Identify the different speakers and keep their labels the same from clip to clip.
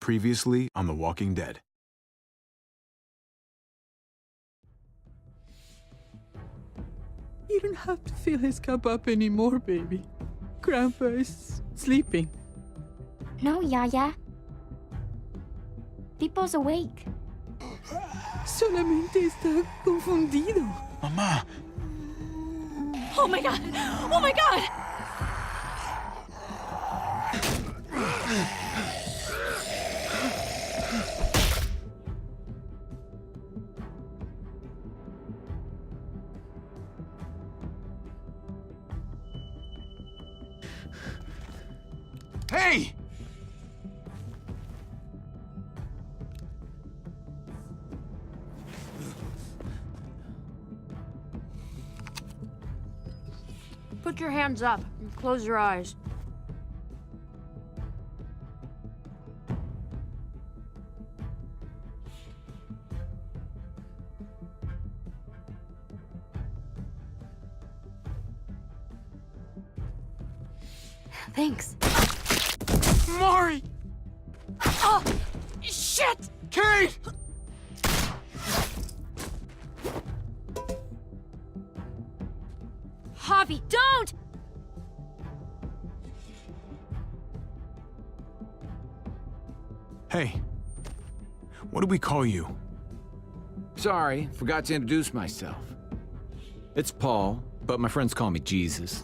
Speaker 1: Previously on The Walking Dead.
Speaker 2: You don't have to fill his cup up anymore, baby. Grandpa is sleeping.
Speaker 3: No, Yaya. Pipo's awake.
Speaker 2: Solamente está confundido.
Speaker 1: Mamá!
Speaker 3: Oh my god! Oh my god!
Speaker 1: Hey!
Speaker 4: Put your hands up and close your eyes.
Speaker 3: Thanks.
Speaker 1: Mari!
Speaker 4: Oh, shit!
Speaker 1: Kate!
Speaker 4: Javi, don't!
Speaker 1: Hey. What do we call you?
Speaker 5: Sorry, forgot to introduce myself. It's Paul, but my friends call me Jesus.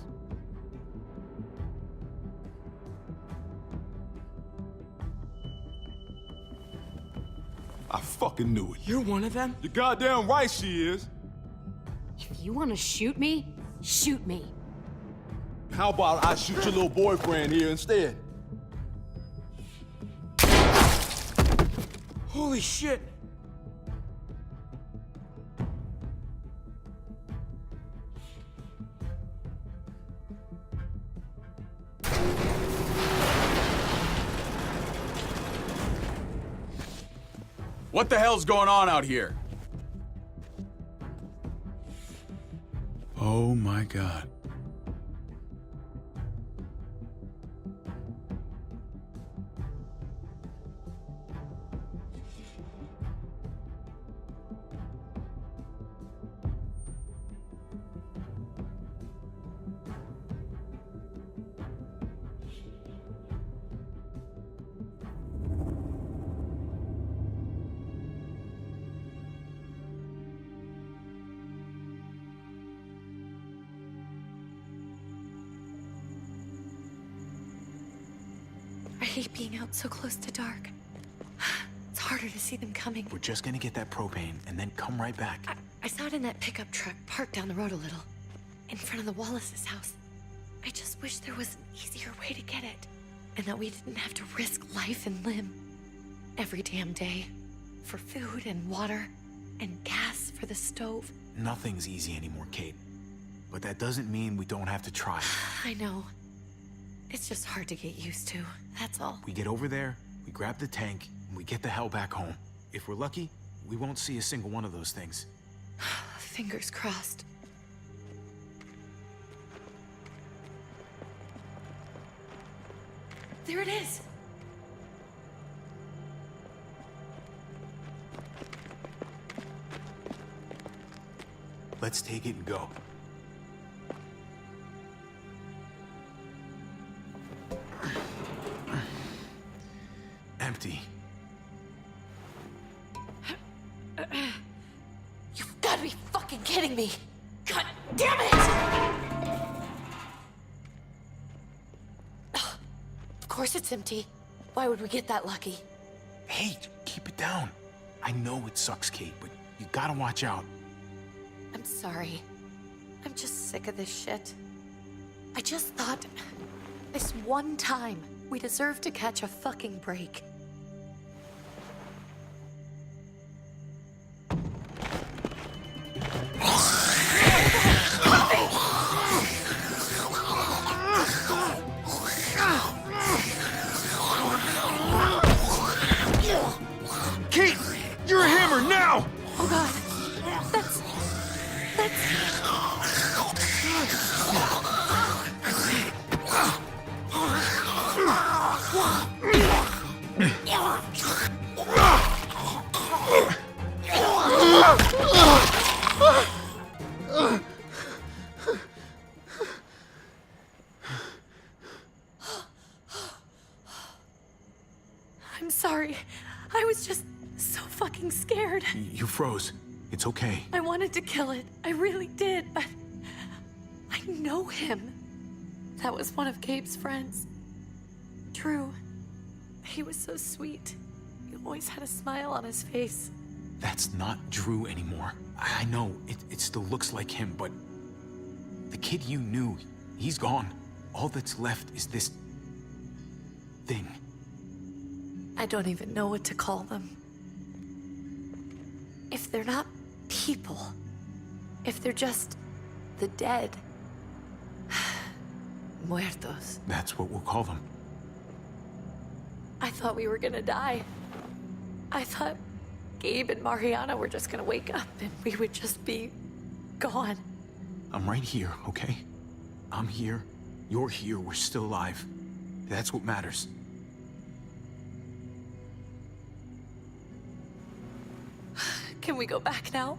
Speaker 6: I fucking knew it.
Speaker 7: You're one of them?
Speaker 6: You're goddamn right she is.
Speaker 4: If you want to shoot me, shoot me.
Speaker 6: How about I shoot your little boyfriend here instead?
Speaker 7: Holy shit!
Speaker 1: What the hell's going on out here? Oh my god.
Speaker 8: I hate being out so close to dark. It's harder to see them coming.
Speaker 1: We're just gonna get that propane and then come right back.
Speaker 8: I saw it in that pickup truck parked down the road a little, in front of the Wallace's house. I just wish there was an easier way to get it, and that we didn't have to risk life and limb every damn day for food and water and gas for the stove.
Speaker 1: Nothing's easy anymore, Kate. But that doesn't mean we don't have to try.
Speaker 8: I know. It's just hard to get used to, that's all.
Speaker 1: We get over there, we grab the tank, and we get the hell back home. If we're lucky, we won't see a single one of those things.
Speaker 8: Fingers crossed. There it is!
Speaker 1: Let's take it and go. Empty.
Speaker 8: You've got to be fucking kidding me! God damn it! Ugh. Of course it's empty. Why would we get that lucky?
Speaker 1: Hey, keep it down. I know it sucks, Kate, but you gotta watch out.
Speaker 8: I'm sorry. I'm just sick of this shit. I just thought, this one time, we deserve to catch a fucking break.
Speaker 1: Kate! You're a hammer now!
Speaker 8: Oh god. That's... I'm sorry. I was just so fucking scared.
Speaker 1: You froze. It's okay.
Speaker 8: I wanted to kill it. I really did, but I know him. That was one of Gabe's friends. Drew. He was so sweet. He always had a smile on his face.
Speaker 1: That's not Drew anymore. I know, it still looks like him, but the kid you knew, he's gone. All that's left is this thing.
Speaker 8: I don't even know what to call them. If they're not people, if they're just the dead, muertos.
Speaker 1: That's what we'll call them.
Speaker 8: I thought we were gonna die. I thought Gabe and Mariana were just gonna wake up and we would just be gone.
Speaker 1: I'm right here, okay? I'm here, you're here, we're still alive. That's what matters.
Speaker 8: Can we go back now?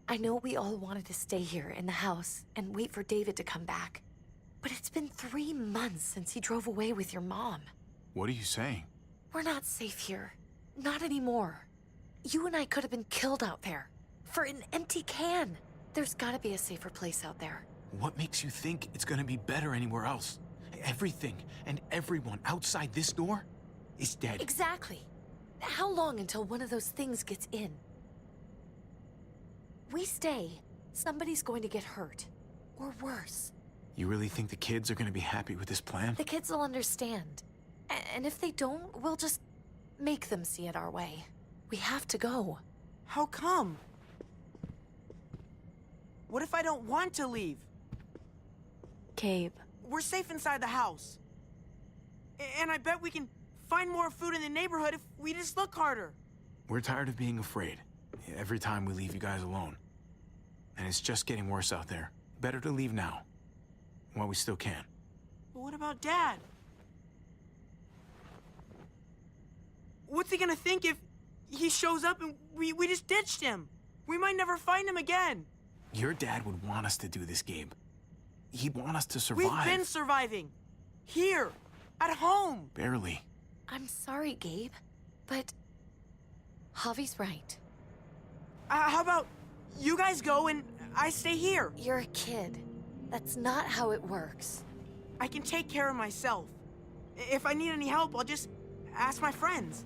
Speaker 8: I know we all wanted to stay here in the house and wait for David to come back. But it's been 3 months since he drove away with your mom.
Speaker 1: What are you saying?
Speaker 8: We're not safe here. Not anymore. You and I could have been killed out there. For an empty can. There's gotta be a safer place out there.
Speaker 1: What makes you think it's gonna be better anywhere else? Everything and everyone outside this door is dead.
Speaker 8: Exactly. How long until one of those things gets in? We stay, somebody's going to get hurt. Or worse.
Speaker 1: You really think the kids are gonna be happy with this plan?
Speaker 8: The kids will understand. And if they don't, we'll just make them see it our way. We have to go.
Speaker 7: How come? What if I don't want to leave?
Speaker 8: Gabe.
Speaker 7: We're safe inside the house. And I bet we can find more food in the neighborhood if we just look harder.
Speaker 1: We're tired of being afraid. Every time we leave you guys alone. And it's just getting worse out there. Better to leave now. While we still can.
Speaker 7: But what about Dad? What's he gonna think if he shows up and we just ditched him? We might never find him again.
Speaker 1: Your dad would want us to do this, Gabe. He'd want us to survive.
Speaker 7: We've been surviving. Here. At home.
Speaker 1: Barely.
Speaker 8: I'm sorry, Gabe. But Javi's right.
Speaker 7: How about you guys go and I stay here?
Speaker 8: You're a kid. That's not how it works.
Speaker 7: I can take care of myself. If I need any help, I'll just ask my friends.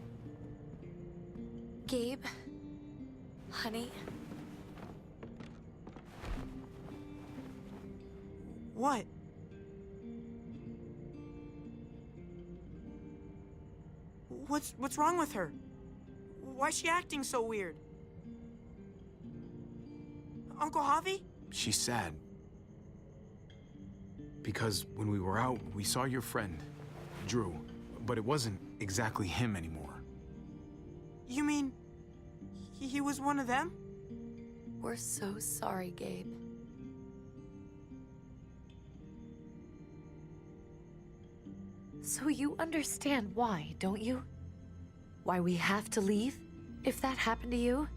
Speaker 8: Gabe, honey,
Speaker 7: What? What's wrong with her? Why's she acting so weird? Uncle Javi?
Speaker 1: She's sad. Because when we were out, we saw your friend, Drew. But it wasn't exactly him anymore.
Speaker 7: You mean he was one of them?
Speaker 8: we're so sorry, Gabe. So you understand why, don't you? Why we have to leave? If that happened to you,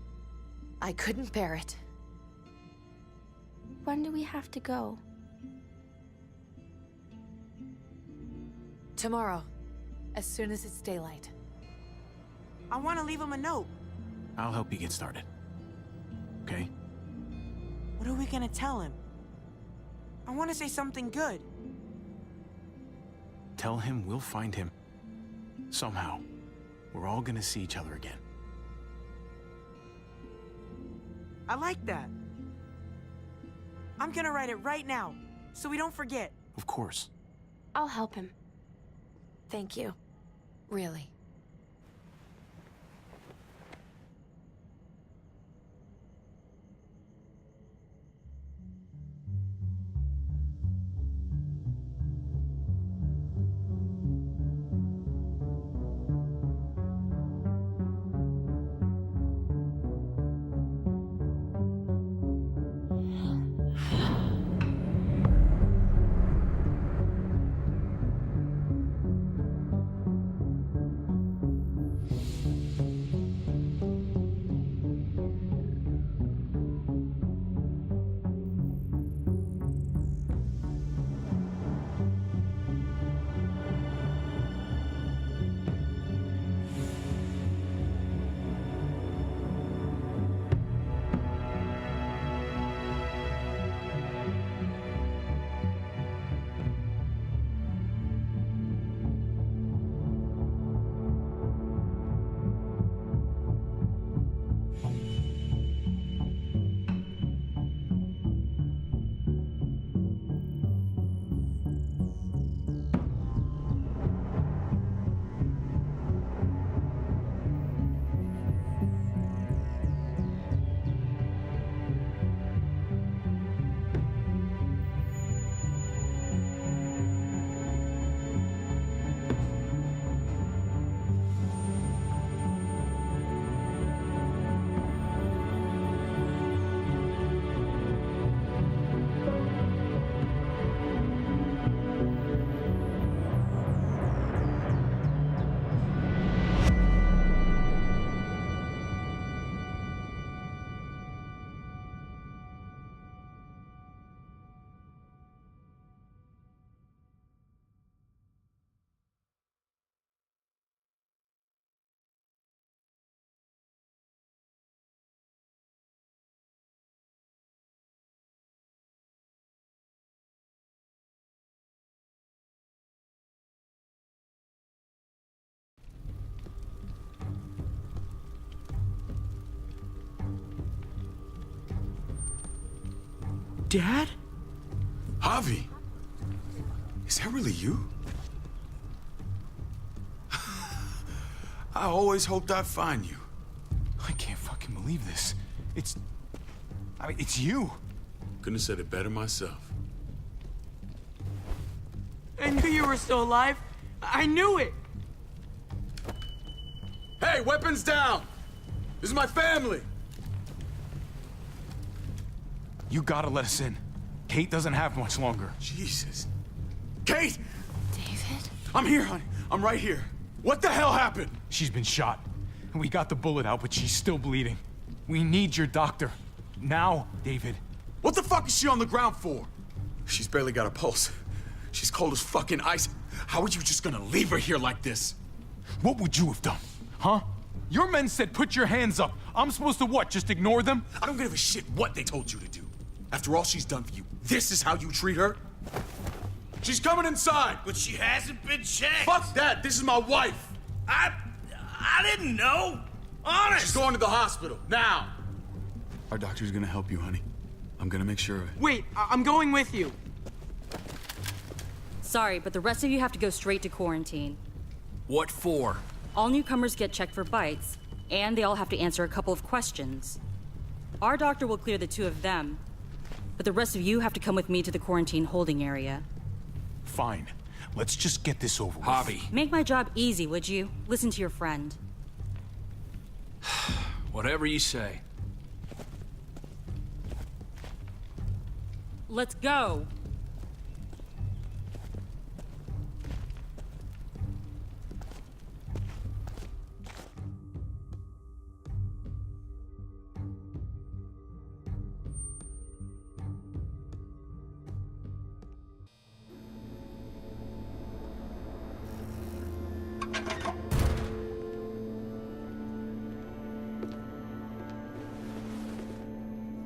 Speaker 8: I couldn't bear it.
Speaker 3: When do we have to go?
Speaker 8: Tomorrow, as soon as it's daylight.
Speaker 7: I want to leave him a note.
Speaker 1: I'll help you get started. Okay?
Speaker 7: What are we gonna tell him? I want to say something good.
Speaker 1: Tell him we'll find him. Somehow. We're all gonna see each other again.
Speaker 7: I like that. I'm gonna write it right now, so we don't forget.
Speaker 1: Of course.
Speaker 3: I'll help him.
Speaker 8: Thank you. Really.
Speaker 7: Dad?
Speaker 9: Javi, is that really you? I always hoped I'd find you.
Speaker 1: I can't fucking believe this. It's you.
Speaker 9: Couldn't have said it better myself.
Speaker 7: I knew you were still alive. I knew it.
Speaker 9: Hey, weapons down! This is my family!
Speaker 1: You gotta let us in. Kate doesn't have much longer.
Speaker 9: Jesus. Kate!
Speaker 8: David?
Speaker 9: I'm here, honey. I'm right here. What the hell happened?
Speaker 1: She's been shot. And we got the bullet out, but she's still bleeding. We need your doctor. Now, David.
Speaker 9: What the fuck is she on the ground for? She's barely got a pulse. She's cold as fucking ice. How are you just gonna leave her here like this?
Speaker 1: What would you have done? Huh? Your men said put your hands up. I'm supposed to what, just ignore them?
Speaker 9: I don't give a shit what they told you to do. After all she's done for you, this is how you treat her? She's coming inside!
Speaker 10: But she hasn't been checked.
Speaker 9: Fuck that! This is my wife!
Speaker 10: I didn't know. Honest.
Speaker 9: She's going to the hospital, now! Our doctor's gonna help you, honey. I'm gonna make sure of it.
Speaker 7: Wait, I'm going with you.
Speaker 3: Sorry, but the rest of you have to go straight to quarantine.
Speaker 10: What for?
Speaker 3: All newcomers get checked for bites, and they all have to answer a couple of questions. Our doctor will clear the two of them, but the rest of you have to come with me to the quarantine holding area.
Speaker 1: Fine. Let's just get this over with.
Speaker 10: Javi.
Speaker 3: Make my job easy, would you? Listen to your friend.
Speaker 10: Whatever you say.
Speaker 3: Let's go!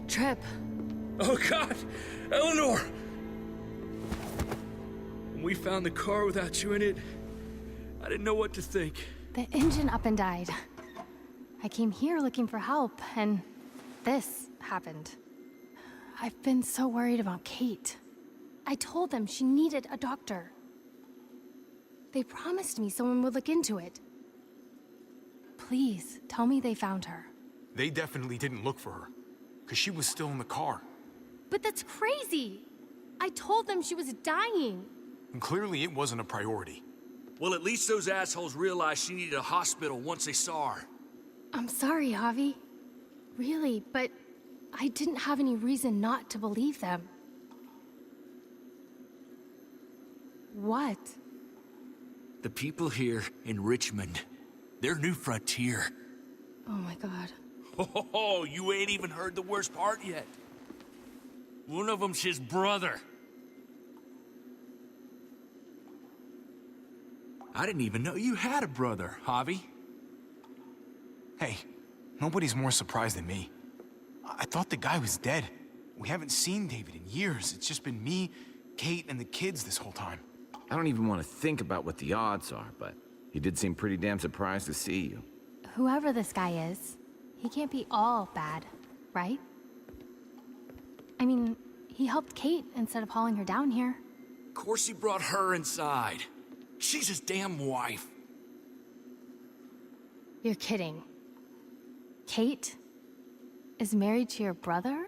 Speaker 8: Trip.
Speaker 10: Oh, God! Eleanor! When we found the car without you in it, I didn't know what to think.
Speaker 11: The engine up and died. I came here looking for help, and this happened. I've been so worried about Kate. I told them she needed a doctor. They promised me someone would look into it. Please, tell me they found her.
Speaker 1: They definitely didn't look for her, because she was still in the car.
Speaker 11: But that's crazy! I told them she was dying.
Speaker 1: And clearly it wasn't a priority.
Speaker 10: Well, at least those assholes realized she needed a hospital once they saw her.
Speaker 11: I'm sorry, Javi. Really, but I didn't have any reason not to believe them. What?
Speaker 10: The people here in Richmond, their new frontier.
Speaker 11: Oh my god.
Speaker 10: Oh, you ain't even heard the worst part yet. One of them's his brother. I didn't even know you had a brother, Javi.
Speaker 1: Hey, nobody's more surprised than me. I thought the guy was dead. We haven't seen David in years. It's just been me, Kate, and the kids this whole time.
Speaker 5: I don't even want to think about what the odds are, but he did seem pretty damn surprised to see you.
Speaker 11: Whoever this guy is, he can't be all bad, right? I mean, he helped Kate instead of hauling her down here.
Speaker 10: Of course he brought her inside. She's his damn wife.
Speaker 11: You're kidding. Kate is married to your brother?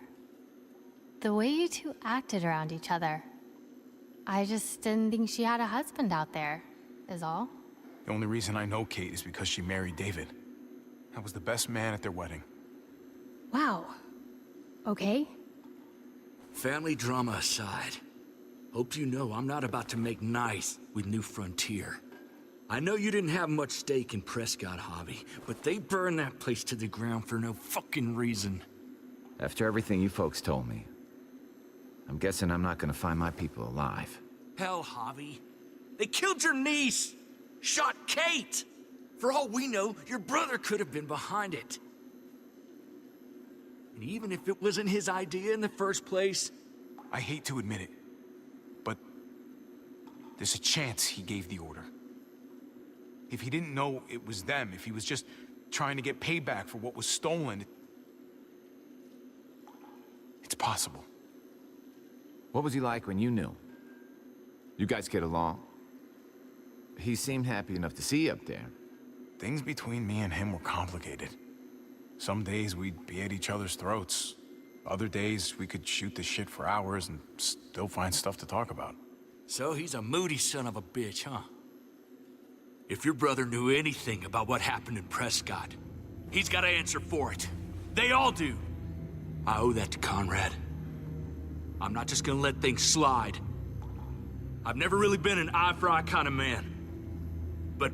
Speaker 11: The way you two acted around each other. I just didn't think she had a husband out there, is all.
Speaker 1: The only reason I know Kate is because she married David. I was the best man at their wedding.
Speaker 11: Wow. Okay.
Speaker 10: Family drama aside, hope you know I'm not about to make nice with New Frontier. I know you didn't have much stake in Prescott, Javi, but they burned that place to the ground for no fucking reason.
Speaker 5: After everything you folks told me, I'm guessing I'm not gonna find my people alive.
Speaker 10: Hell, Javi. They killed your niece! Shot Kate! For all we know, your brother could have been behind it. And even if it wasn't his idea in the first place...
Speaker 1: I hate to admit it, but there's a chance he gave the order. If he didn't know it was them, if he was just trying to get payback for what was stolen, it's possible.
Speaker 5: What was he like when you knew? You guys get along? He seemed happy enough to see you up there.
Speaker 1: Things between me and him were complicated. Some days we'd be at each other's throats. Other days we could shoot the shit for hours and still find stuff to talk about.
Speaker 10: So he's a moody son of a bitch, huh? If your brother knew anything about what happened in Prescott, he's got to answer for it. They all do. I owe that to Conrad. I'm not just gonna let things slide. I've never really been an eye-for-eye kind of man. But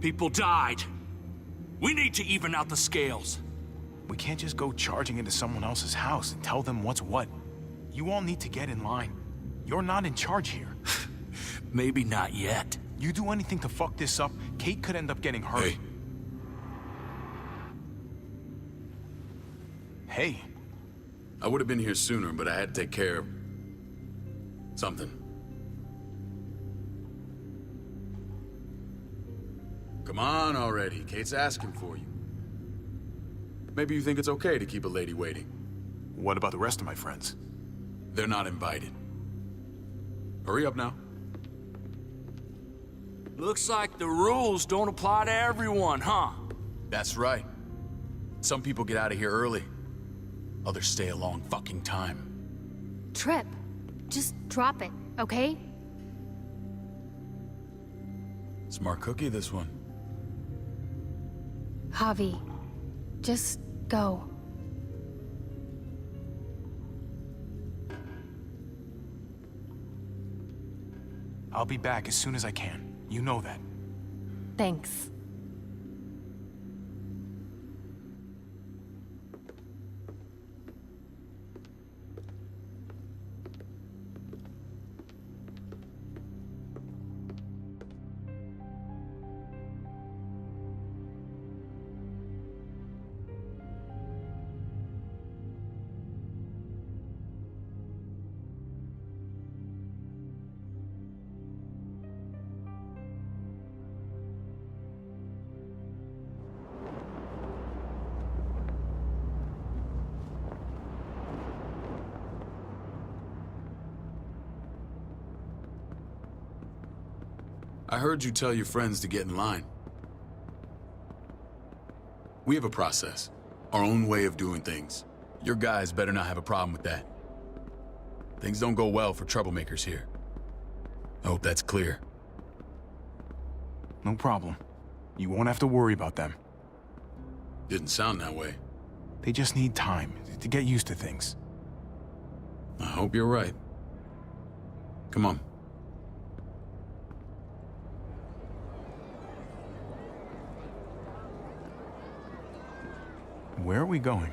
Speaker 10: people died. We need to even out the scales.
Speaker 1: We can't just go charging into someone else's house and tell them what's what. You all need to get in line. You're not in charge here.
Speaker 10: Maybe not yet.
Speaker 1: You do anything to fuck this up, Kate could end up getting hurt. Hey.
Speaker 9: I would have been here sooner, but I had to take care of something. Come on already. Kate's asking for you. Maybe you think it's okay to keep a lady waiting.
Speaker 1: What about the rest of my friends?
Speaker 9: They're not invited. Hurry up now.
Speaker 10: Looks like the rules don't apply to everyone, huh?
Speaker 9: That's right. Some people get out of here early. Others stay a long fucking time.
Speaker 11: Trip, just drop it, okay?
Speaker 9: Smart cookie, this one.
Speaker 11: Javi, just go.
Speaker 1: I'll be back as soon as I can. You know that.
Speaker 11: Thanks.
Speaker 9: I heard you tell your friends to get in line. We have a process, our own way of doing things. Your guys better not have a problem with that. Things don't go well for troublemakers here. I hope that's clear.
Speaker 1: No problem. You won't have to worry about them.
Speaker 9: Didn't sound that way.
Speaker 1: They just need time to get used to things.
Speaker 9: I hope you're right. Come on.
Speaker 1: Where are we going?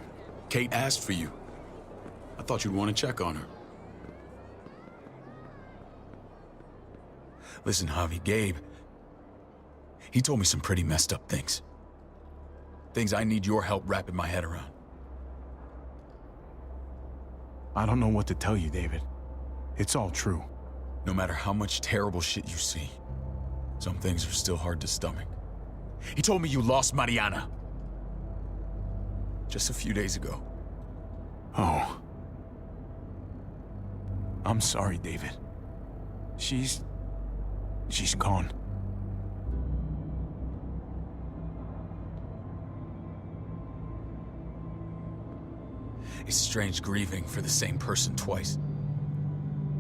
Speaker 9: Kate asked for you. I thought you'd want to check on her. Listen, Javi, Gabe, he told me some pretty messed up things. Things I need your help wrapping my head around.
Speaker 1: I don't know what to tell you, David. It's all true.
Speaker 9: No matter how much terrible shit you see, some things are still hard to stomach. He told me you lost Mariana. Just a few days ago.
Speaker 1: Oh. I'm sorry, David. She's gone.
Speaker 9: It's strange grieving for the same person twice.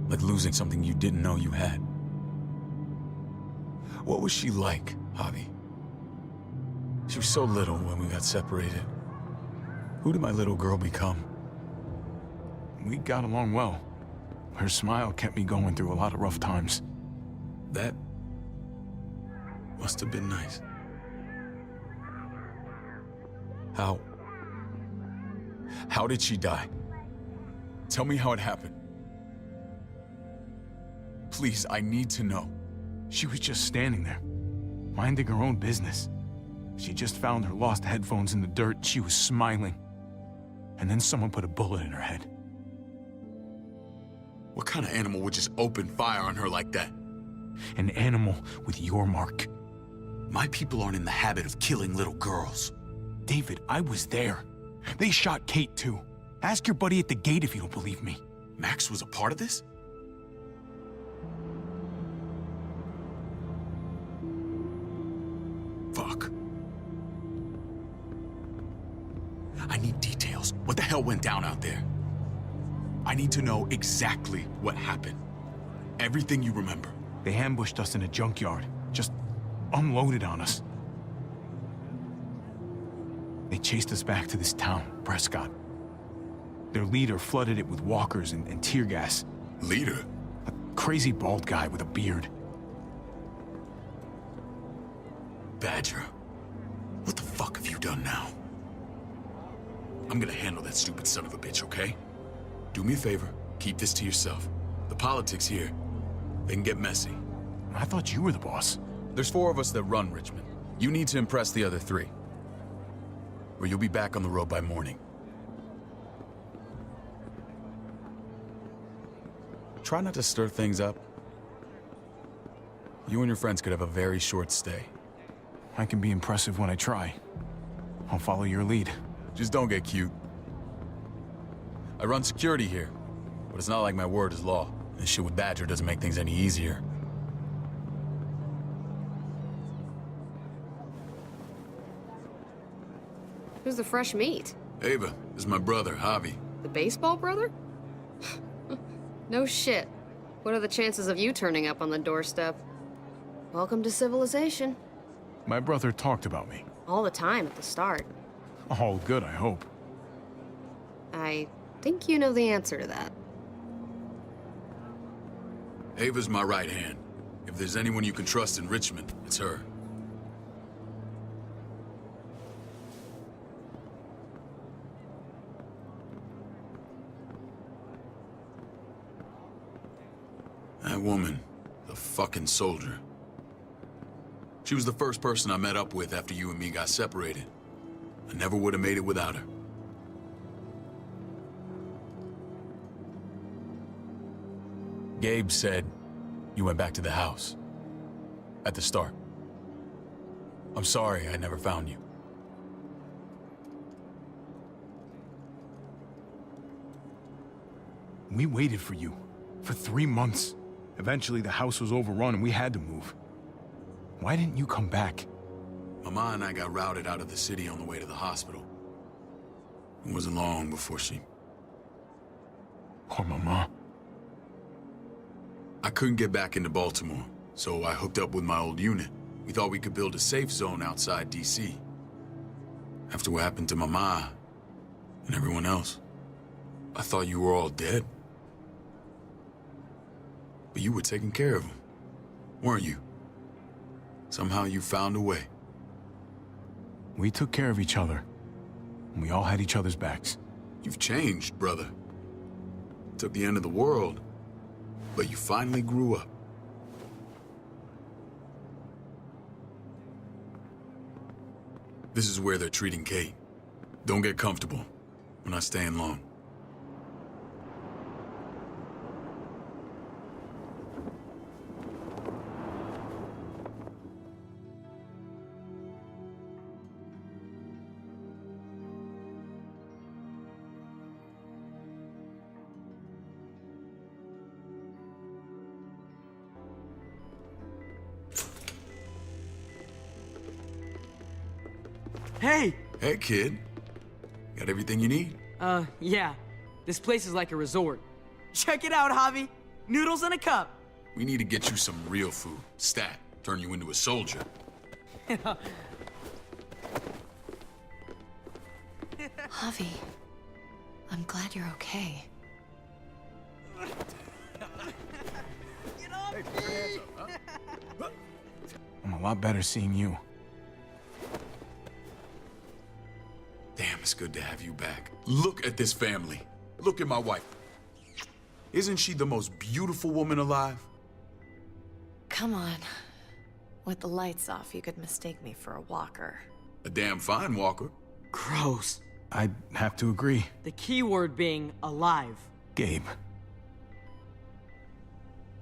Speaker 9: Like losing something you didn't know you had. What was she like, Javi? She was so little when we got separated. Who did my little girl become?
Speaker 1: We got along well. Her smile kept me going through a lot of rough times.
Speaker 9: That must have been nice. How did she die? Tell me how it happened. Please, I need to know.
Speaker 1: She was just standing there, minding her own business. She just found her lost headphones in the dirt. She was smiling. And then someone put a bullet in her head.
Speaker 9: What kind of animal would just open fire on her like that?
Speaker 1: An animal with your mark.
Speaker 9: My people aren't in the habit of killing little girls.
Speaker 1: David, I was there. They shot Kate too. Ask your buddy at the gate if you don't believe me.
Speaker 9: Max was a part of this? Fuck. I need details. What the hell went down out there? I need to know exactly what happened. Everything you remember.
Speaker 1: They ambushed us in a junkyard. Just unloaded on us. They chased us back to this town, Prescott. Their leader flooded it with walkers and tear gas.
Speaker 9: Leader?
Speaker 1: A crazy bald guy with a beard.
Speaker 9: Badger, what the fuck have you done now? I'm gonna handle that stupid son of a bitch, okay? Do me a favor, keep this to yourself. The politics here, they can get messy.
Speaker 1: I thought you were the boss.
Speaker 9: There's 4 of us that run Richmond. You need to impress the other 3. Or you'll be back on the road by morning. Try not to stir things up. You and your friends could have a very short stay.
Speaker 1: I can be impressive when I try. I'll follow your lead.
Speaker 9: Just don't get cute. I run security here, but it's not like my word is law. This shit with Badger doesn't make things any easier.
Speaker 4: Who's the fresh meat?
Speaker 9: Ava, this is my brother, Javi.
Speaker 4: The baseball brother? No shit. What are the chances of you turning up on the doorstep? Welcome to civilization.
Speaker 1: My brother talked about me.
Speaker 4: All the time at the start.
Speaker 1: All good, I hope.
Speaker 4: I think you know the answer to that.
Speaker 9: Ava's my right hand. If there's anyone you can trust in Richmond, it's her. That woman, the fucking soldier. She was the first person I met up with after you and me got separated. I never would have made it without her. Gabe said you went back to the house. At the start. I'm sorry I never found you.
Speaker 1: We waited for you. For 3 months. Eventually the house was overrun and we had to move. Why didn't you come back?
Speaker 9: Mama and I got routed out of the city on the way to the hospital. It wasn't long before she...
Speaker 1: Poor Mama.
Speaker 9: I couldn't get back into Baltimore, so I hooked up with my old unit. We thought we could build a safe zone outside D.C. After what happened to Mama and everyone else, I thought you were all dead. But you were taking care of them, weren't you? Somehow you found a way.
Speaker 1: We took care of each other. And we all had each other's backs.
Speaker 9: You've changed, brother. Took the end of the world, but you finally grew up. This is where they're treating Kate. Don't get comfortable. We're not staying long.
Speaker 7: Hey!
Speaker 9: Hey, kid. Got everything you need?
Speaker 7: Yeah. This place is like a resort. Check it out, Javi. Noodles in a cup.
Speaker 9: We need to get you some real food. Stat. Turn you into a soldier.
Speaker 8: Javi, I'm glad you're okay.
Speaker 1: I'm a lot better seeing you.
Speaker 9: Damn, it's good to have you back. Look at this family. Look at my wife. Isn't she the most beautiful woman alive?
Speaker 8: Come on. With the lights off, you could mistake me for a walker.
Speaker 9: A damn fine walker.
Speaker 7: Gross.
Speaker 1: I'd have to agree.
Speaker 7: The key word being alive.
Speaker 1: Gabe.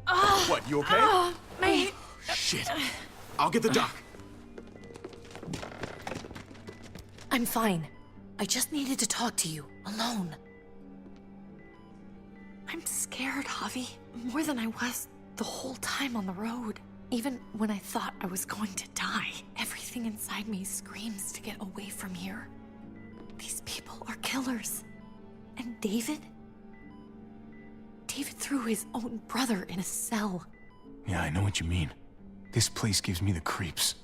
Speaker 9: What, you okay?
Speaker 8: My...
Speaker 9: Shit. I'll get the doc.
Speaker 8: I'm fine. I just needed to talk to you, alone. I'm scared, Javi. More than I was the whole time on the road. Even when I thought I was going to die, everything inside me screams to get away from here. These people are killers. And David? David threw his own brother in a cell.
Speaker 1: Yeah, I know what you mean. This place gives me the creeps.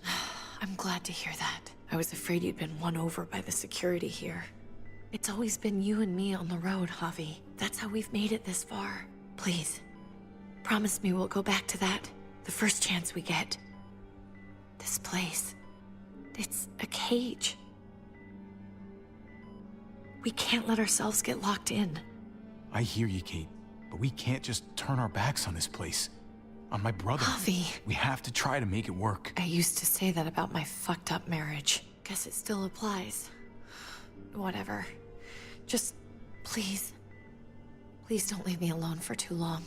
Speaker 8: I'm glad to hear that. I was afraid you'd been won over by the security here. It's always been you and me on the road, Javi. That's how we've made it this far. Please, promise me we'll go back to that the first chance we get. This place, it's a cage. We can't let ourselves get locked in.
Speaker 1: I hear you, Kate, but we can't just turn our backs on this place. On my brother.
Speaker 8: Javi.
Speaker 1: We have to try to make it work.
Speaker 8: I used to say that about my fucked up marriage. Guess it still applies. Whatever. Just, please don't leave me alone for too long.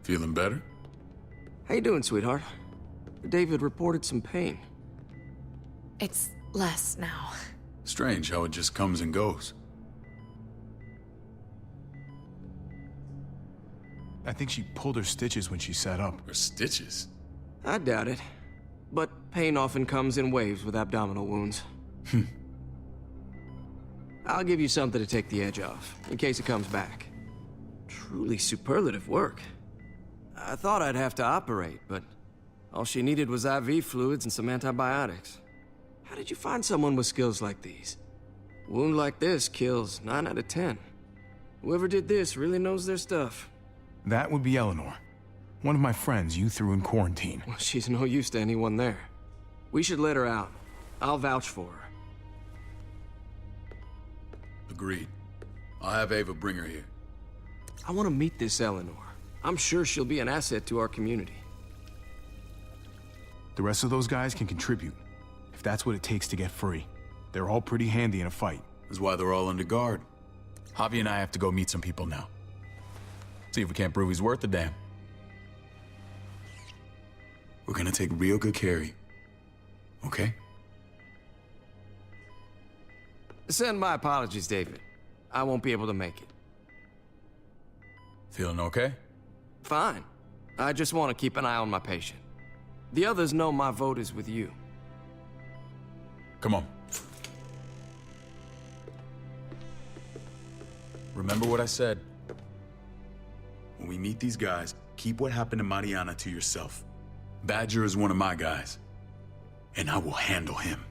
Speaker 9: Feeling better?
Speaker 12: How you doing, sweetheart? David reported some pain.
Speaker 8: It's less now.
Speaker 9: Strange how it just comes and goes.
Speaker 1: I think she pulled her stitches when she sat up.
Speaker 9: Her stitches?
Speaker 12: I doubt it. But pain often comes in waves with abdominal wounds. I'll give you something to take the edge off, in case it comes back. Truly superlative work. I thought I'd have to operate, but all she needed was IV fluids and some antibiotics. How did you find someone with skills like these? A wound like this kills 9 out of 10. Whoever did this really knows their stuff.
Speaker 1: That would be Eleanor. One of my friends you threw in quarantine.
Speaker 12: Well, she's no use to anyone there. We should let her out. I'll vouch for her.
Speaker 9: Agreed. I'll have Ava bring her here.
Speaker 12: I want to meet this Eleanor. I'm sure she'll be an asset to our community.
Speaker 1: The rest of those guys can contribute, if that's what it takes to get free. They're all pretty handy in a fight.
Speaker 9: That's why they're all under guard. Javi and I have to go meet some people now. See if we can't prove he's worth a damn. We're gonna take real good care of you. Okay?
Speaker 12: Send my apologies, David. I won't be able to make it.
Speaker 9: Feeling okay?
Speaker 12: Fine. I just want to keep an eye on my patient. The others know my vote is with you.
Speaker 9: Come on. Remember what I said. When we meet these guys, keep what happened to Mariana to yourself. Badger is one of my guys, and I will handle him.